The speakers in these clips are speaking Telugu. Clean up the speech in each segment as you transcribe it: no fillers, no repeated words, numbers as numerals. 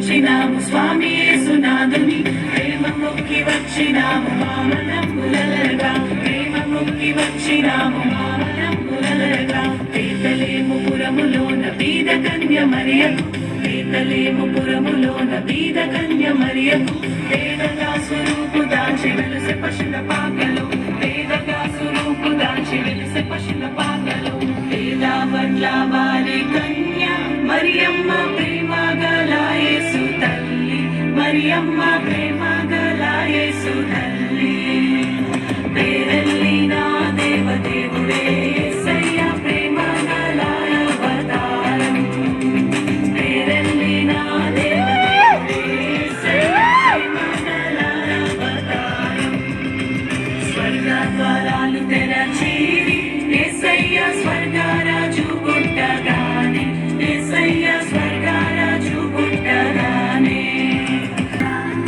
వచ్చినాము స్వామి యేసునాథుని ప్రేమ మొక్కి వచ్చినాము మామలంబులగా ప్రేమ మొక్కి వచ్చినాము మామలంబులగా బేతలేము పురములోన బీద కన్య మరియకు బేతలేము పురములోన బీద కన్య మరియకు పేదగా స్వరూపు దాచి వెలుసె పశుల పాకలు పేదగా స్వరూపు దాచి వెలుసె పశుల పాకలు పేద వర్ల వారి కన్య మరియమ్మ ప్రేమ గల యేసు తల్లి మరియమ్మ ప్రేమ గల యేసు తల్లి పేరెల్లిన దేవదేవుడే యేసయ్య ప్రేమ గల అవతారం పేరెల్లిన దేవదేవుడే యేసయ్య ప్రేమ గల అవతారం స్వర్గ ద్వారాలు తెరచిరి యేసయ్య స్వర్గరాజు పుట్టగానే యేసయ్య స్వర్గరాజు పుట్టగానే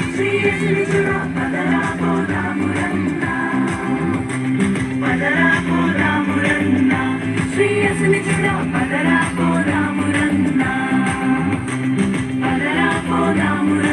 శ్రీ యేసుని చూడ పదరా పోదామురన్నా పదరా పోదామురన్నా శ్రీ యేసుని చూడ పదరా పోదామురన్నా పదరా పోదామురన్నా